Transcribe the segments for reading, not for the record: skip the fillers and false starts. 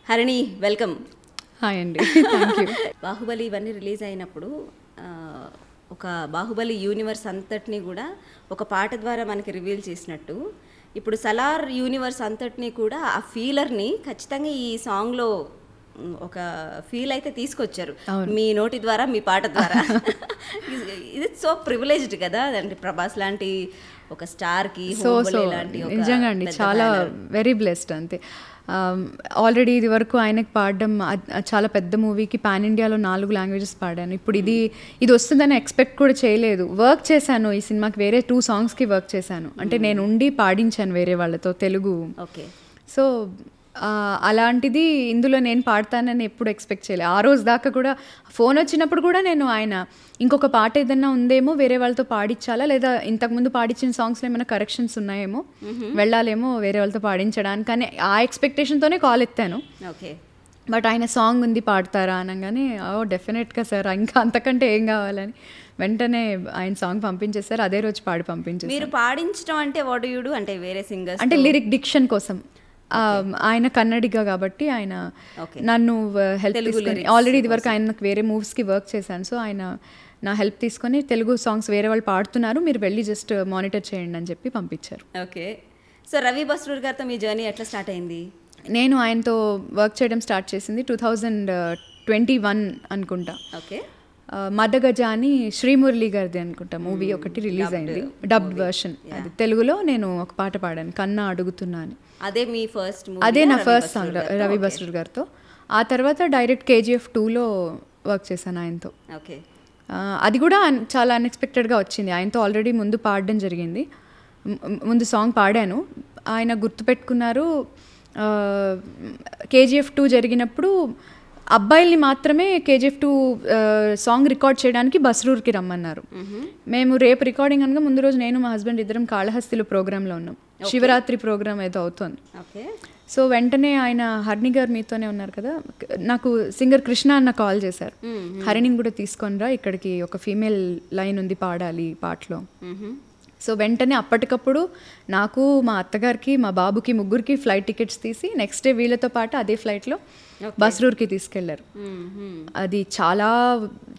Harini welcome. Hi అండి, thank you. Baahubali ఇవన్నీ release అయినప్పుడు ఒక బాహుబలి యూనివర్స్ అంతటినీ కూడా ఒక పాట ద్వారా మనకి రివీల్ చేసినట్టు ఇప్పుడు సలార్ యూనివర్స్ అంతటినీ కూడా ఆ ఫీలర్ని ఖచ్చితంగా ఈ సాంగ్లో ఒక ఫీల్ అయితే తీసుకొచ్చారు మీ నోటి ద్వారా, మీ పాట ద్వారా. ఇది సో ప్రివిలేజ్డ్ కదా, అంటే ప్రభాస్ లాంటి ఒక స్టార్కి నిజంగా అండి, చాలా వెరీ బ్లెస్డ్. అంతే, ఆల్రెడీ ఇది వరకు ఆయనకు పాడడం చాలా పెద్ద మూవీకి పాన్ ఇండియాలో 4 లాంగ్వేజెస్ పాడాను. ఇప్పుడు ఇది వస్తుందని ఎక్స్పెక్ట్ కూడా చేయలేదు. వర్క్ చేశాను ఈ సినిమాకి, వేరే 2 సాంగ్స్కి వర్క్ చేశాను. అంటే నేను ఉండి పాడించాను వేరే వాళ్ళతో తెలుగు. ఓకే. సో అలాంటిది ఇందులో నేను పాడతానని ఎప్పుడు ఎక్స్పెక్ట్ చేయలేదు. ఆ రోజు దాకా కూడా ఫోన్ వచ్చినప్పుడు కూడా నేను ఆయన ఇంకొక పాట ఏదన్నా ఉందేమో వేరే వాళ్ళతో పాడించాలా, లేదా ఇంతకుముందు పాడించిన సాంగ్స్లో ఏమైనా కరెక్షన్స్ ఉన్నాయేమో, వెళ్ళాలేమో వేరే వాళ్ళతో పాడించడానికి, కానీ ఆ ఎక్స్పెక్టేషన్తోనే కాల్ ఎత్తాను. ఓకే. బట్ ఆయన సాంగ్ ఉంది పాడతారా అనగానే డెఫినెట్గా సార్, ఇంకా అంతకంటే ఏం కావాలని వెంటనే ఆయన సాంగ్ పంపించేస్తారు. అదే రోజు పాడి పంపించేస్తారు. మీరు పాడించడం అంటే వాట్ యు డు, అంటే వేరే సింగర్స్ అంటే లిరిక్ డిక్షన్ కోసం. ఆయన కన్నడిగా కాబట్టి ఆయన నన్ను హెల్ప్ తీసుకొని, ఆల్రెడీ ఇది వరకు ఆయన వేరే మూవీస్కి వర్క్ చేశాను. సో ఆయన నా హెల్ప్ తీసుకొని తెలుగు సాంగ్స్ వేరే వాళ్ళు పాడుతున్నారు, మీరు వెళ్ళి జస్ట్ మానిటర్ చేయండి అని చెప్పి పంపించారు. ఓకే. సో రవి బస్రూర్ గారితో మీ జర్నీ ఎట్లా స్టార్ట్ అయింది? నేను ఆయనతో వర్క్ చేయడం స్టార్ట్ చేసింది 2021 అనుకుంటా. ఓకే. మదగజ అని శ్రీమురళి గారిది అనుకుంటా మూవీ ఒకటి రిలీజ్ అయింది, డబ్డ్ వర్షన్. అది తెలుగులో నేను ఒక పాట పాడాను, కన్నా అడుగుతున్నా అని. అదే మీ ఫస్ట్? అదే నా ఫస్ట్ సాంగ్ రవి బస్రూర్ గారితో. ఆ తర్వాత డైరెక్ట్ KGF 2లో వర్క్ చేశాను ఆయనతో. ఓకే. అది కూడా చాలా అన్ఎక్స్పెక్టెడ్గా వచ్చింది. ఆయనతో ఆల్రెడీ ముందు పాడడం జరిగింది, ముందు సాంగ్ పాడాను, ఆయన గుర్తుపెట్టుకున్నారు. KGF 2 జరిగినప్పుడు అబ్బాయిల్ని మాత్రమే KGF 2 సాంగ్ రికార్డ్ చేయడానికి బస్రూర్కి రమ్మన్నారు. మేము రేపు రికార్డింగ్ అనగా ముందు రోజు నేను మా హస్బెండ్ ఇద్దరం కాళహస్తిలో ప్రోగ్రాంలో ఉన్నాం. శివరాత్రి ప్రోగ్రామ్ ఏదో అవుతుంది. సో వెంటనే ఆయన, హరిణి గారు మీతోనే ఉన్నారు కదా, నాకు సింగర్ కృష్ణ అన్న కాల్ చేశారు, హరిణిని కూడా తీసుకొని రా, ఇక్కడికి ఒక ఫీమేల్ లైన్ ఉంది పాడాలి పాటలో. సో వెంటనే అప్పటికప్పుడు నాకు, మా అత్తగారికి, మా బాబుకి, ముగ్గురికి ఫ్లైట్ టికెట్స్ తీసి నెక్స్ట్ డే వీళ్ళతో పాటు అదే ఫ్లైట్లో బస్రూర్కి తీసుకెళ్లారు. అది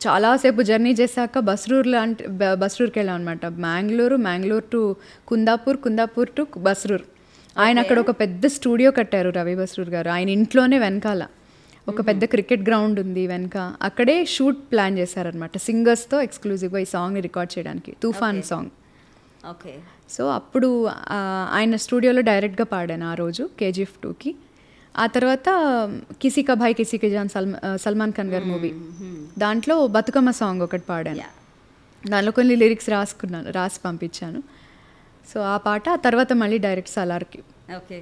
చాలాసేపు జర్నీ చేశాక బస్రూర్కి వెళ్ళాం అనమాట. Mangalore to Kundapur to Basrur. ఆయన అక్కడ ఒక పెద్ద స్టూడియో కట్టారు రవి బస్రూర్ గారు. ఆయన ఇంట్లోనే వెనకాల ఒక పెద్ద క్రికెట్ గ్రౌండ్ ఉంది వెనక, అక్కడే షూట్ ప్లాన్ చేశారనమాట సింగర్స్తో ఎక్స్క్లూజివ్గా ఈ సాంగ్ని రికార్డ్ చేయడానికి, తుఫాన్ సాంగ్. ఓకే. సో అప్పుడు ఆయన స్టూడియోలో డైరెక్ట్గా పాడాను ఆ రోజు KGF 2కి. ఆ తర్వాత కిసీ కా భాయ్ కిసీ కి జాన్ సల్మాన్ ఖాన్ గారి మూవీ, దాంట్లో బతుకమ్మ సాంగ్ ఒకటి పాడాను. దానిలో కొన్ని లిరిక్స్ రాసి పంపించాను. సో ఆ పాట, ఆ తర్వాత మళ్ళీ డైరెక్ట్ సలార్కి. ఓకే.